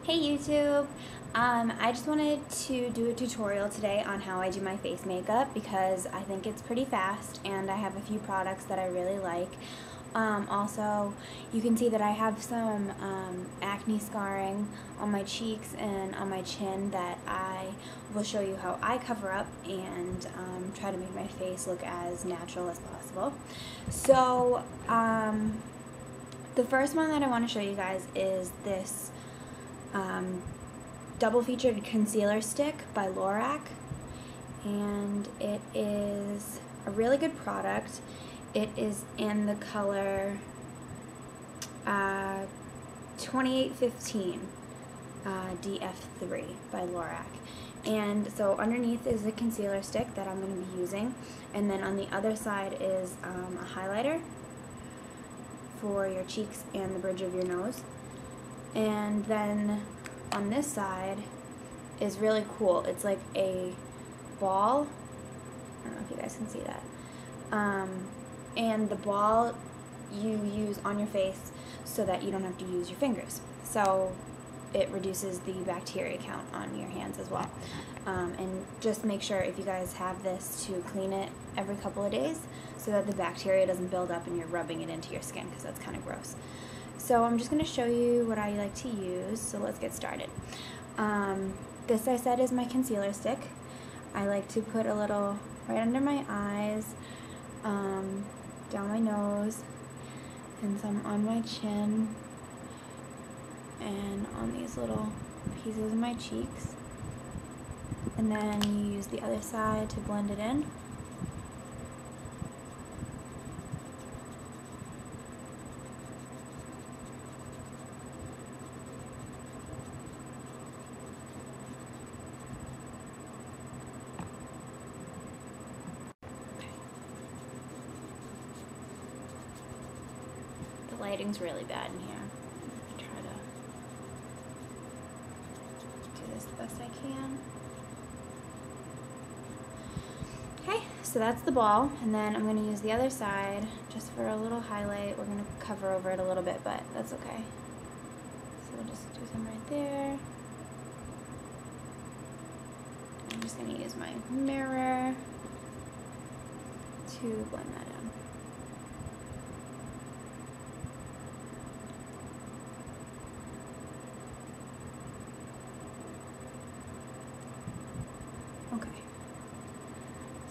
Hey YouTube! I just wanted to do a tutorial today on how I do my face makeup because I think it's pretty fast and I have a few products that I really like. Also, you can see that I have some acne scarring on my cheeks and on my chin that I will show you how I cover up and try to make my face look as natural as possible. So, the first one that I want to show you guys is this double featured concealer stick by Lorac, and it is a really good product. It is in the color 2815 DF3 by Lorac. And so underneath is the concealer stick that I'm going to be using, and then on the other side is a highlighter for your cheeks and the bridge of your nose. And then on this side is really cool. It's like a ball. I don't know if you guys can see that. And the ball you use on your face so that you don't have to use your fingers. So it reduces the bacteria count on your hands as well. And just make sure if you guys have this to clean it every couple of days so that the bacteria doesn't build up and you're rubbing it into your skin, because that's kind of gross. So I'm just going to show you what I like to use, so let's get started. This, I said, is my concealer stick. I like to put a little right under my eyes, down my nose, and some on my chin, and on these little pieces of my cheeks. And then you use the other side to blend it in. The lighting's really bad in here. I'll try to do this the best I can. Okay, so that's the ball, and then I'm going to use the other side just for a little highlight. We're going to cover over it a little bit, but that's okay. So we'll just do some right there. I'm just going to use my mirror to blend that in. Okay.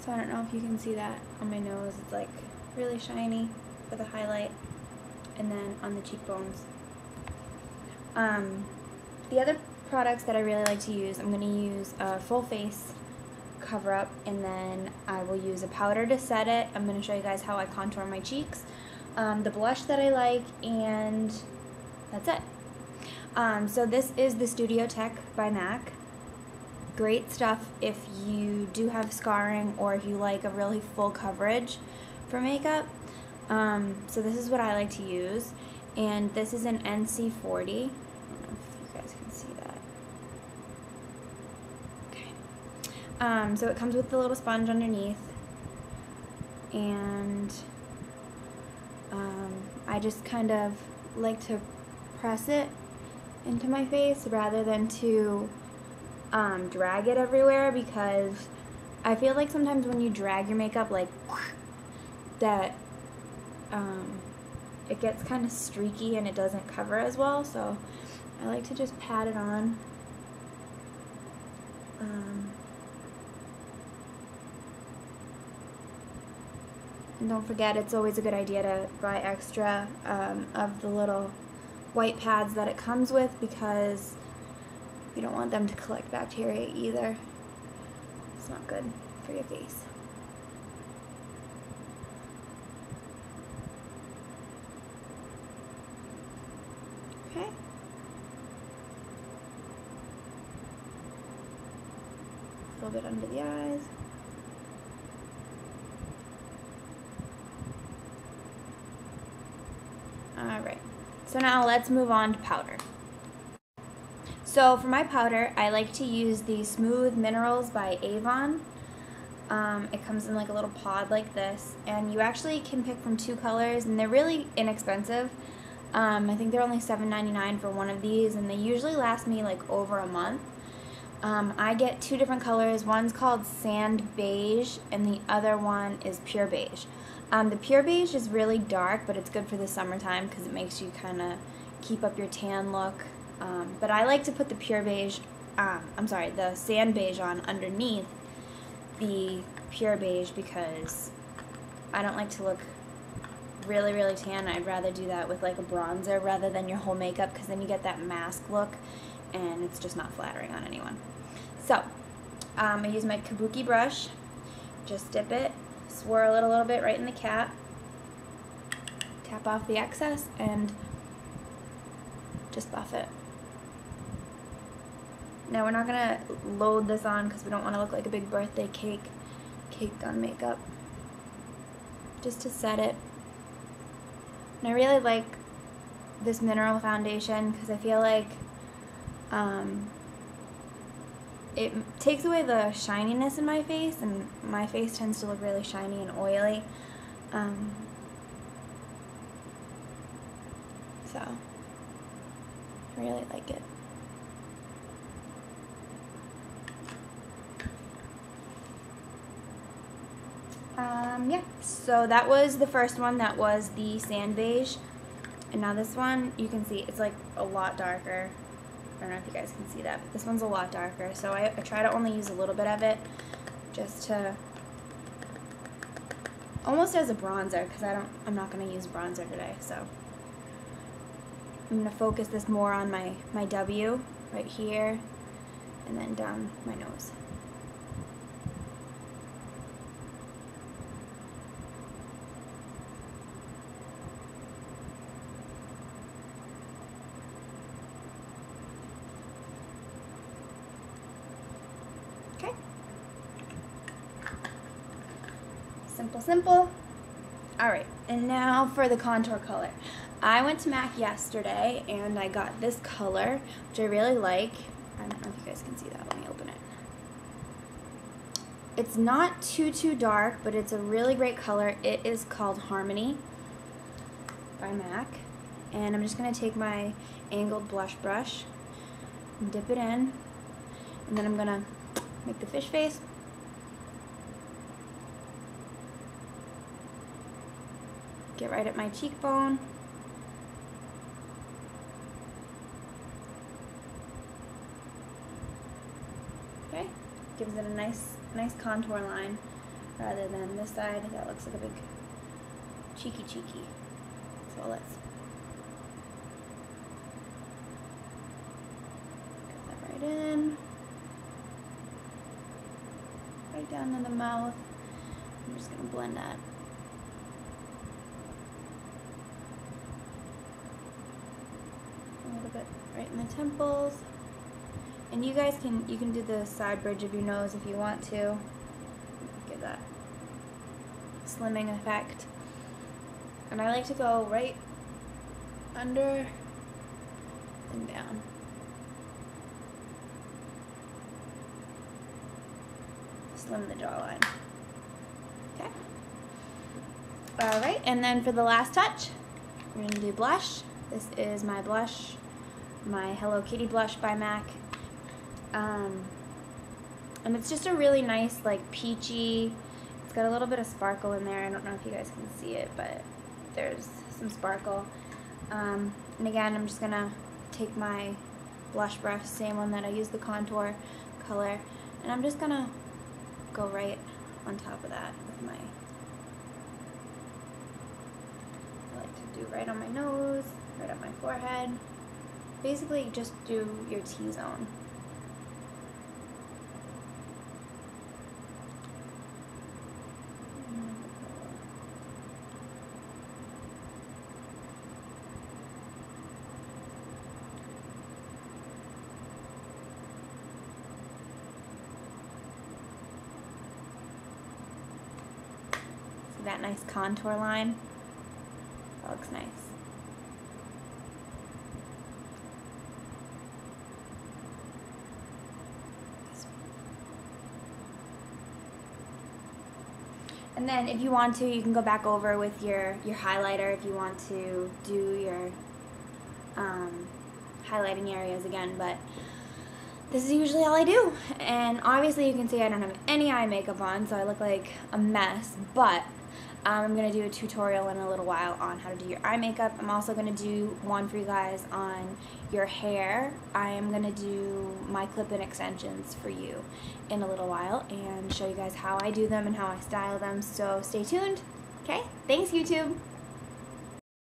So I don't know if you can see that on my nose. It's like really shiny with a highlight, and then on the cheekbones. The other products that I really like to use, I'm going to use a full face cover up, and then I will use a powder to set it. I'm going to show you guys how I contour my cheeks, the blush that I like, and that's it. So this is the Studio Tech by MAC. Great stuff if you do have scarring or if you like a really full coverage for makeup. So this is what I like to use, and this is an NC40. I don't know if you guys can see that. Okay. So it comes with the little sponge underneath, and I just kind of like to press it into my face rather than to drag it everywhere, because I feel like sometimes when you drag your makeup like that, it gets kind of streaky and it doesn't cover as well, so I like to just pat it on. And don't forget, it's always a good idea to buy extra of the little white pads that it comes with, because you don't want them to collect bacteria either. It's not good for your face. Okay. A little bit under the eyes. Alright, so now let's move on to powder. So for my powder, I like to use the Smooth Minerals by Avon. It comes in like a little pod like this, and you actually can pick from 2 colors, and they're really inexpensive. I think they're only $7.99 for one of these, and they usually last me like over a month. I get two different colors. One's called Sand Beige, and the other one is Pure Beige. The Pure Beige is really dark, but it's good for the summertime because it makes you kind of keep up your tan look. But I like to put the Pure Beige, the Sand Beige on underneath the Pure Beige because I don't like to look really, really tan. I'd rather do that with like a bronzer rather than your whole makeup because then you get that mask look and it's just not flattering on anyone. So, I use my Kabuki brush, just dip it, swirl it a little bit right in the cap, tap off the excess, and just buff it. Now we're not going to load this on because we don't want to look like a big birthday cake caked on makeup. Just to set it. And I really like this mineral foundation because I feel like it takes away the shininess in my face, and my face tends to look really shiny and oily. So, I really like it. Yeah, so that was the first one. That was the Sand Beige. And now this one, you can see, it's like a lot darker. I don't know if you guys can see that, but this one's a lot darker. So I try to only use a little bit of it just to, almost as a bronzer, because I'm not going to use bronzer today. So I'm going to focus this more on my W right here and then down my nose. Okay. Simple, simple. Alright, and now for the contour color. I went to MAC yesterday and I got this color, which I really like. I don't know if you guys can see that. Let me open it. It's not too dark, but it's a really great color. It is called Harmony by MAC. And I'm just going to take my angled blush brush and dip it in. And then I'm going to make the fish face. Get right at my cheekbone. Okay, gives it a nice contour line rather than this side that looks like a big cheeky. So let's get that right in, right down in the mouth. I'm just gonna blend that. A little bit right in the temples. And you guys can do the side bridge of your nose if you want to. Give that slimming effect. And I like to go right under and down. Slim the jawline. Okay. Alright, and then for the last touch, we're going to do blush. This is my blush, my Hello Kitty blush by MAC. And it's just a really nice, like, peachy, it's got a little bit of sparkle in there. I don't know if you guys can see it, but there's some sparkle. And again, I'm just going to take my blush brush, same one that I used the contour color, and I'm just going to go right on top of that with my, I like to do right on my nose, right up my forehead. Basically, just do your T-zone. That nice contour line. That looks nice. And then if you want to, you can go back over with your highlighter if you want to do highlighting areas again, but this is usually all I do. And obviously you can see I don't have any eye makeup on, so I look like a mess, but I'm going to do a tutorial in a little while on how to do your eye makeup. I'm also going to do one for you guys on your hair. I am going to do my clip-in extensions for you in a little while and show you guys how I do them and how I style them, so stay tuned. Okay, thanks YouTube!